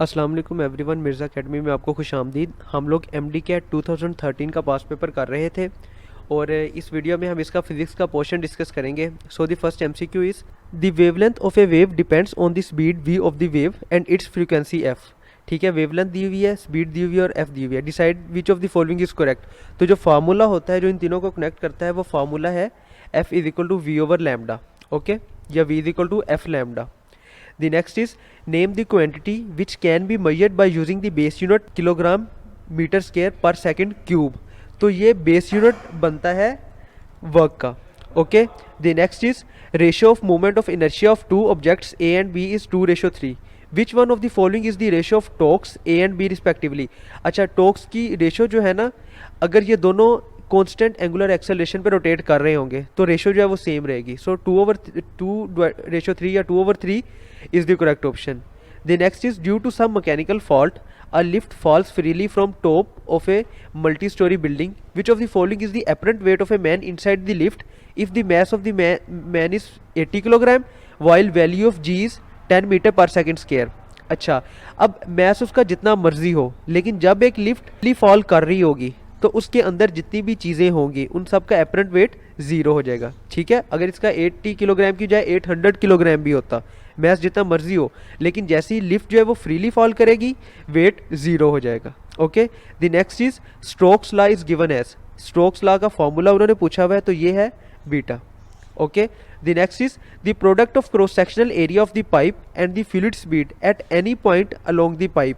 अस्सलाम वालेकुम everyone, Mirza academy में आपको खुशामदीद। हम लोग एमडी कैट 2013 का पास पेपर कर रहे थे और इस वीडियो में हम इसका फिजिक्स का पोर्शन डिस्कस करेंगे। So the first MCQ is the wavelength of a wave depends on the speed v of the wave and its frequency f. ठीक है, वेवलेंथ दी हुई है, स्पीड दी हुई है और एफ दी हुई है। Decide which of the following is correct. तो जो फार्मूला होता है जो इन तीनों को कनेक्ट करता है वो फार्मूला है F is equal to V over lambda, okay, या V is equal to F lambda. The next is name the quantity which can be measured by using the base unit kilogram meter square per second cube। तो ये base unit बनता है work का, okay. The next is ratio of moment of inertia of two objects A and B is 2:3। Which one of the following is the ratio of torques A and B respectively. अच्छा, torques की ratio जो है ना, अगर ये दोनों constant angular acceleration पे rotate कर रहे होंगे तो रेशियो जो है वो सेम रहेगी। सो 2/2 या 2/3 is the correct option. The next is due to some mechanical fault, a lift falls freely from top of a multi-story building. Which of the following is the apparent weight of a man inside the lift if the mass of the man is 80 kg while value of g is 10 meter per second square। अच्छा, अब mess उसका जितना मर्जी हो, लेकिन जब एक lift fall कर रही होगी तो उसके अंदर जितनी भी चीज़ें होंगी उन सब का एपरेंट वेट 0 हो जाएगा। ठीक है, अगर इसका 80 किलोग्राम की जाए 800 किलोग्राम भी होता, मैस जितना मर्जी हो, लेकिन जैसी लिफ्ट जो है वो फ्रीली फॉल करेगी वेट 0 हो जाएगा, okay. The next is Stokes law is given as. Stokes law का फॉर्मूला उन्होंने पूछा हुआ है, तो ये है beta, okay. The next is the product of cross sectional area of the pipe and the fluid speed at any point along the pipe.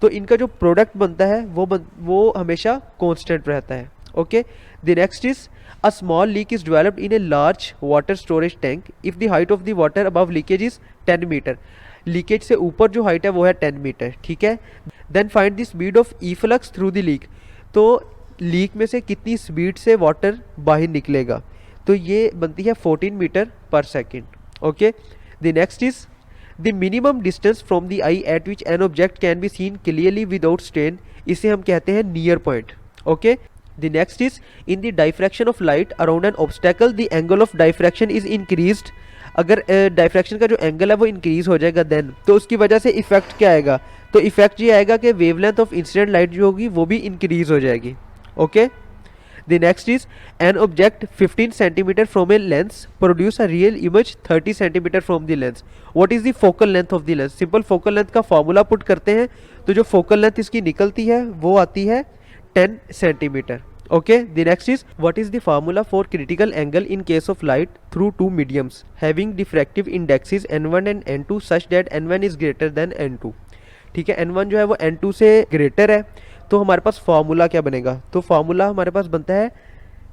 तो इनका जो प्रोडक्ट बनता है वो हमेशा कांस्टेंट रहता है, okay. The next is a small leak is developed in a large water storage tank if the height of the water above leakage is 10 metre. Leakage से ऊपर जो हाइट है वो है 10 मीटर, ठीक है। Then find the speed of efflux through the leak. तो leak में से कितनी स्पीड से वाटर बाहर निकलेगा, तो ये बनती है 14 metre per second, okay. The next is the minimum distance from the I eight which an object can be seen clearly without strain, इसे हम कहते हैं near point, okay. The next is in the diffraction of light around an obstacle the angle of diffraction is increased. अगर diffraction का जो angle है वो increase हो जाएगा देन, तो उसकी वजह से इफेक्ट क्या आएगा, तो इफेक्ट ये आएगा कि वेवलेंथ ऑफ इंसिडेंट लाइट जो होगी वो भी इंक्रीज हो जाएगी, okay. The next is an object 15 centimeter from a lens produce a real image 30 centimeter from the lens. What is the focal length of the lens? Simple focal length का formula put करते हैं, तो जो focal length इसकी निकलती है वो आती है 10 centimetre, okay. The next is what is the formula for critical angle in case of light through two mediums having diffractive indexes n1 and n2 such that n1 is greater than n2। ठीक है, n1 जो है वो n2 से greater है, तो हमारे पास formula क्या बनेगा, तो फार्मूला हमारे पास बनता है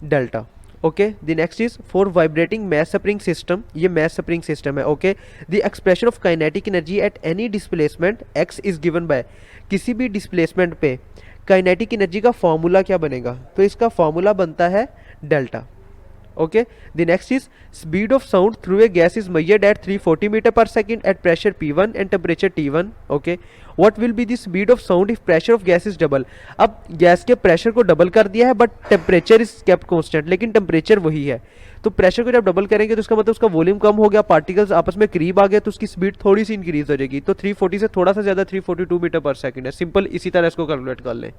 delta, okay. The next is for vibrating mass spring system, ये मैस स्प्रिंग सिस्टम है, okay. The expression of kinetic energy at any displacement x is given by. किसी भी डिस्प्लेसमेंट पे काइनेटिक एनर्जी का फॉर्मूला क्या बनेगा, तो इसका फॉर्मूला बनता है delta, okay. The next is speed of sound through a gas is measured at 340 metre per second at pressure P1 and temperature T1, okay. What will be the speed of sound if pressure of gas is double. अब gas के प्रेशर को double कर दिया है but temperature is kept constant, लेकिन temperature वही है। तो प्रेशर को जब डबल करेंगे तो उसका मतलब उसका वॉल्यूम कम हो गया, पार्टिकल्स आपस में करीब आ गए, तो उसकी स्पीड थोड़ी सी इंक्रीज हो जाएगी। तो 340 से थोड़ा सा ज्यादा 342 मीटर पर सेकेंड है। सिंपल इसी तरह इसको कैलकुलेट कर लें,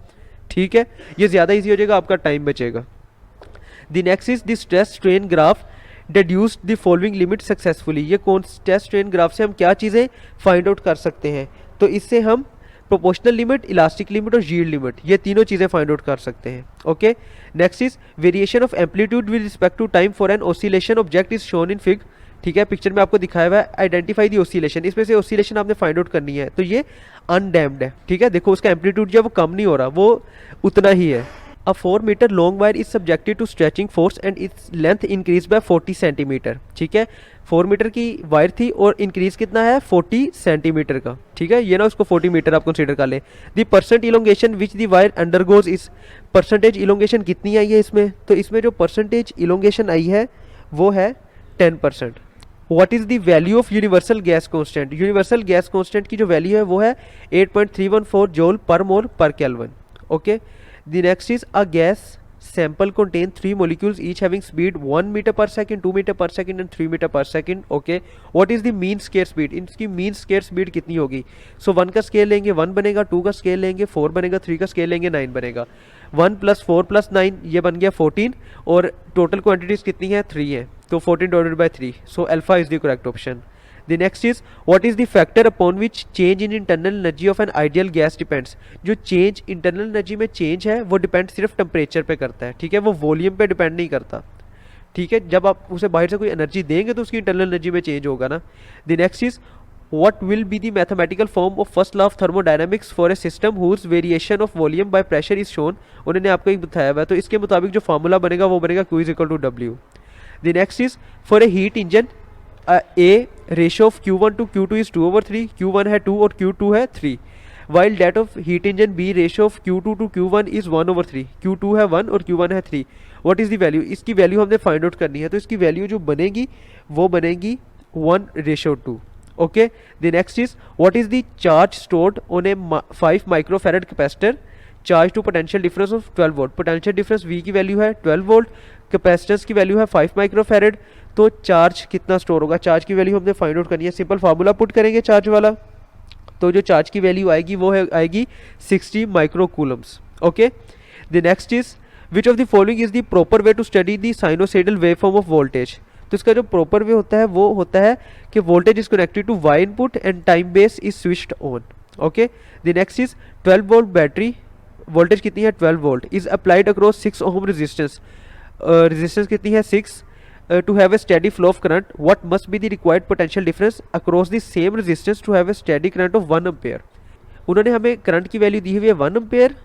ठीक है, ये ज्यादा ईजी हो जाएगा, आपका टाइम बचेगा। The next is the stress strain graph deduced the following limit successfully. ये कौन स्ट्रेस स्ट्रेन ग्राफ से हम क्या चीज़ें फाइंड आउट कर सकते हैं, तो इससे हम प्रोपोर्शनल लिमिट, इलास्टिक लिमिट और यील्ड लिमिट, ये तीनों चीज़ें फाइंड आउट कर सकते हैं, okay. Next is variation of amplitude with respect to time for an oscillation object is shown in fig. ठीक है, पिक्चर में आपको दिखाया हुआ है, आइडेंटिफाई दी ऑसिलेशन, इसमें से ऑसिलेशन आपने फाइंड आउट करनी है, तो ये अनडैम्ड है, ठीक है। देखो उसका एम्पलीट्यूड जो है वो कम नहीं हो रहा, वो उतना ही है। A 4 meter long wire is subjected to stretching force and its length increased by 40 centimetre. ठीक है, 4 मीटर की वायर थी और इंक्रीज कितना है 40 सेंटीमीटर का, ठीक है। ये ना उसको 40 मीटर आप कंसीडर कर लें। The percent elongation which the wire undergoes इस, परसेंटेज इलोंगेशन कितनी आई है इसमें, तो इसमें जो परसेंटेज इलोंगेशन आई है वो है 10%। What is the value of universal gas constant. Universal gas constant की जो वैल्यू है वो है 8.314 जूल पर मोल पर kelvin, okay. The next is a gas sample contain 3 molecules each having speed 1 meter per second, 2 meter per second and 3 meter per second. Okay, what is the mean square speed? इनकी mean square speed कितनी होगी? So 1 का scale लेंगे 1 बनेगा, 2 का scale लेंगे 4 बनेगा, 3 का स्केल लेंगे 9 बनेगा. 1 + 4 + 9 ये बन गया 14 और टोटल क्वांटिटीज कितनी है? 3 है, तो 14 divided by 3. So alpha is the correct option. The next is what is the factor upon which change in internal energy of an ideal gas depends. जो change internal energy में change है वो depend सिर्फ temperature पे करता है, ठीक है, वो volume पे depend नहीं करता, ठीक है. जब आप उसे बाहर से कोई एनर्जी देंगे तो उसकी internal energy में change होगा ना. The next is what will be the mathematical form of first law of thermodynamics for a system whose variation of volume by pressure is shown. उन्होंने आपको एक बताया हुआ है, तो इसके मुताबिक जो फार्मूला बनेगा वो बनेगा Q = W. The next is for a heat engine A ratio of Q1 to Q2 is 2/3, Q1 है 2 और Q2 है 3. While that of heat engine B ratio of Q2 to Q1 is 1/3, Q2 है 1 और Q1 है 3. What is the value? इसकी value हमने find out करनी है, तो इसकी वैल्यू जो बनेगी वो बनेगी 1/2. Okay, the next is what is the charge stored on a 5 microfarad capacitor charge to potential difference of 12 volt. Potential difference V की वैल्यू है 12 वोल्ट, कैपेसिटेंस की वैल्यू है 5 माइक्रोफैरड. तो चार्ज कितना स्टोर होगा? चार्ज की वैल्यू हमने find out करनी है. सिंपल फार्मूला पुट करेंगे चार्ज वाला, तो जो चार्ज की वैल्यू आएगी वो आएगी 60 microcoulombs. Okay, the next is which of the following is the proper way to study the sinusoidal waveform of voltage. तो इसका जो प्रॉपर वे होता है वो होता है कि voltage is connected to Y input and time base is switched on. Okay, the next is 12 volt battery, voltage कितनी है? 12 volt is applied across 6 ohm resistance. Resistance कितनी है? 6. To have a steady flow of current, what must be the required potential difference across the same resistance to have a steady current of 1 ampere. उन्होंने हमें current की value दी हुई है 1 ampere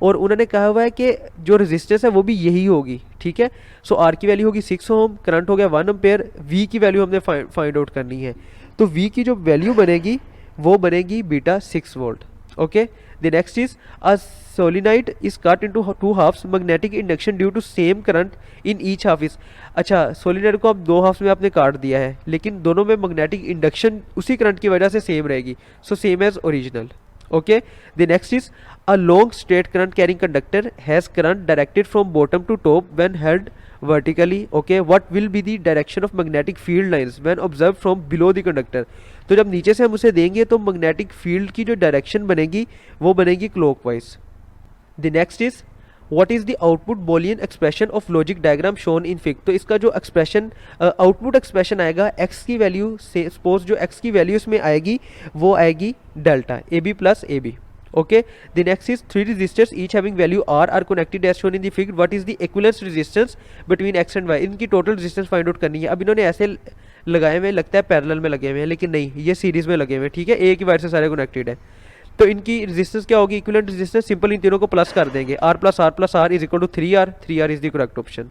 और उन्होंने कहा हुआ है कि जो रेजिस्टेंस है वो भी यही होगी, ठीक है. सो आर की वैल्यू होगी 6 ओम, करंट हो गया 1 एम्पेयर, वी की वैल्यू हमने फाइंड आउट करनी है. तो वी की जो वैल्यू बनेगी वो बनेगी beta 6 volt. Okay, the next is a solenoid is cut into 2 halves, magnetic induction due to same current in each half is. अच्छा, सोलिनॉइड को अब 2 हाफ्स में आपने काट दिया है, लेकिन दोनों में मैग्नेटिक इंडक्शन उसी करंट की वजह से सेम रहेगी, so same as original. Okay, the next is a long straight current carrying conductor has current directed from bottom to top when held vertically. Okay, what will be the direction of magnetic field lines when observe from below the conductor. तो जब नीचे से हम उसे देंगे तो magnetic field की जो डायरेक्शन बनेगी वो बनेगी clockwise. The next is what is the output Boolean expression of logic diagram shown in fig. तो इसका जो एक्सप्रेशन आउटपुट एक्सप्रेशन आएगा x की वैल्यू से, सपोज जो x की वैल्यू इसमें आएगी वो आएगी delta AB + AB. Okay, the next is 3 resistors each having value R are connected as shown in the figure. What is the equivalence resistance between X and Y? इनकी total resistance find out करनी है. अब इन्होंने ऐसे लगाए हुए, लगता है पैरेलल में लगे हुए हैं, लेकिन नहीं, ये सीरीज में लगे हुए हैं, ठीक है, एक ही वायर से सारे कनेक्टेड है. तो इनकी रेजिस्टेंस क्या होगी? Equivalent resistance. सिंपल इन तीनों को प्लस कर देंगे, R + R + R is equal to 3R. 3R is the correct option.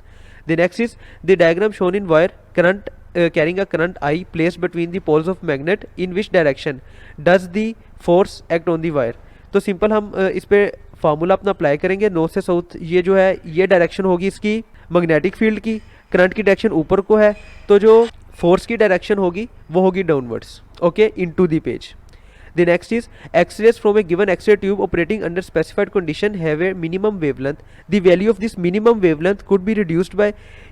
The next is the diagram shown in wire current carrying a current I placed between the poles of magnet. In which direction does the force act on the wire? तो simple हम इस पे formula अपना apply करेंगे. North से south ये जो है ये डायरेक्शन होगी इसकी मैग्नेटिक फील्ड की, करंट की डायरेक्शन ऊपर को है, तो जो फोर्स की डायरेक्शन होगी वो होगी downwards. Okay, into the page. The next is X-rays from a given X-ray tube operating under specified condition have a minimum wavelength. The value of this minimum wavelength could be reduced by.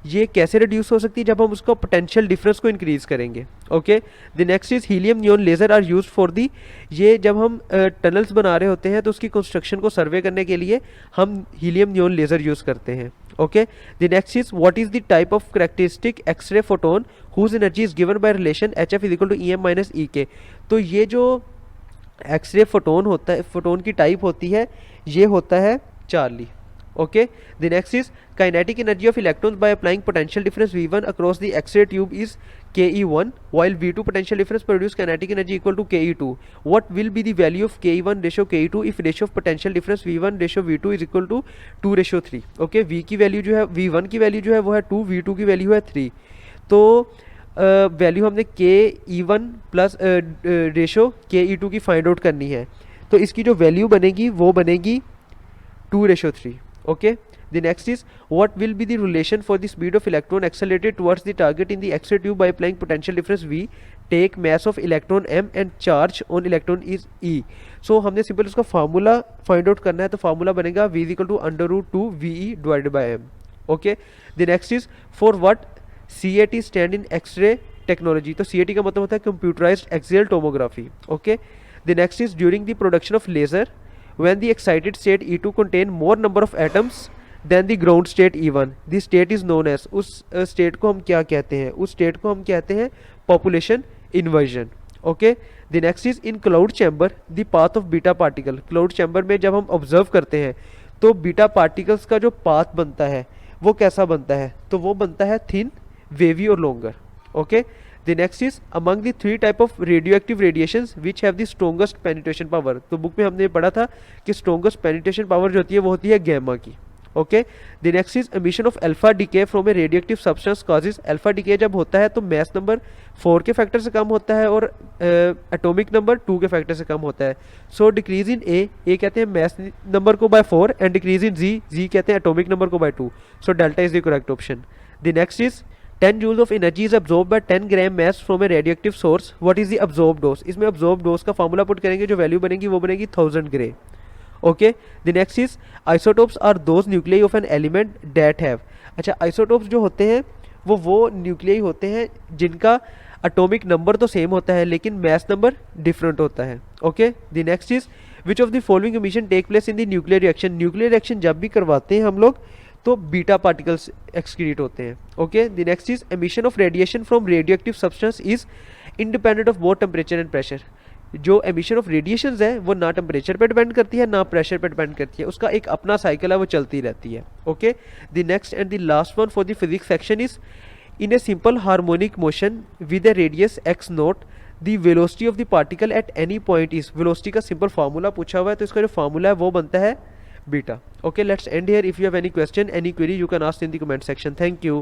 ये कैसे reduce हो सकती है? जब हम उसको potential difference को increase करेंगे. Okay. The next is helium neon laser are used for the. ये जब हम tunnels बना रहे होते हैं तो उसकी construction को survey करने के लिए हम helium neon laser use करते हैं. Okay. The next is what is the type of characteristic X-ray photon whose energy is given by relation HF is equal to EM minus EK. तो ये जो एक्सरे फोटोन होता है, photon की type होती है, ये होता है Charlie. Okay, the next is kinetic energy of electrons by applying potential difference V1 across the X-ray tube is KE1 while V2 potential difference produce kinetic energy equal to KE2. What will be the value of KE1 ratio KE2 if ratio of potential difference V1 ratio V2 is equal to 2:3. Okay, V की value जो है, V1 की value जो है वो है 2, V2 की value है 3. तो वैल्यू हमने KE1 प्लस रेशो KE2 की फाइंड आउट करनी है. तो इसकी जो वैल्यू बनेगी वो बनेगी 2:3. Okay, the next is what will be the relation for the speed of electron accelerated towards the target in the X-ray tube by applying potential difference V take mass of electron m and charge on electron is e. सो हमने simple उसका formula find out करना है, तो formula बनेगा v is equal to √2 ve divided by m. Okay, the next is for what CAT stand in X-ray technology. तो CAT का मतलब होता है computerised axial tomography. Okay, the next is during the production of laser when the excited state E2 contain more number of atoms than the ground state E1, the state is known as. उस state को हम क्या कहते हैं? उस state को हम कहते हैं population inversion. Okay, the next is in cloud chamber the path of beta particle. Cloud chamber में जब हम ऑब्जर्व करते हैं तो बीटा पार्टिकल्स का जो पाथ बनता है वो कैसा बनता है? तो वो बनता है थिन, वेवी और longer. Okay, The next is among the three type of radioactive radiations which have the strongest penetration power. तो बुक में हमने पढ़ा था कि strongest penetration power जो होती है वो होती है गैमा की. Okay, the next is emission of alpha decay from a radioactive substance causes. alpha decay जब होता है तो mass number 4 के फैक्टर से कम होता है और atomic number 2 के फैक्टर से कम होता है. So decrease in A कहते हैं mass number को by 4 and decrease in Z कहते हैं atomic number को by 2. So delta is the correct option. The next is 10 joules of energy is absorbed by 10 gram mass from a radioactive source. What is the absorbed dose? इसमें absorbed dose का formula put करेंगे, जो value बनेगी वो बनेगी 1000 gray. Okay, the next is isotopes are those nuclei of an element that have. अच्छा, isotopes जो होते हैं वो न्यूक्लियाई होते हैं जिनका एटॉमिक नंबर तो सेम होता है लेकिन मैस नंबर डिफरेंट होता है. Okay, the next is which of the following emission take place in the nuclear reaction. Nuclear reaction जब भी करवाते हैं हम लोग तो बीटा पार्टिकल्स एक्सक्रीट होते हैं. Okay, the next is emission of radiation from radioactive substance is independent of both temperature and pressure. जो एमिशन ऑफ रेडिएशन है वो ना टेम्परेचर पे डिपेंड करती है ना प्रेशर पे डिपेंड करती है, उसका एक अपना साइकिल है, वो चलती रहती है. Okay, the next and the last one for the physics section is in a simple harmonic motion with A radius x note the velocity of the particle at any point is. Velocity का simple formula पूछा हुआ है तो इसका जो formula है वो बनता है beta. Okay, let's end here. If you have any question, any query, you can ask in the comment section. Thank you.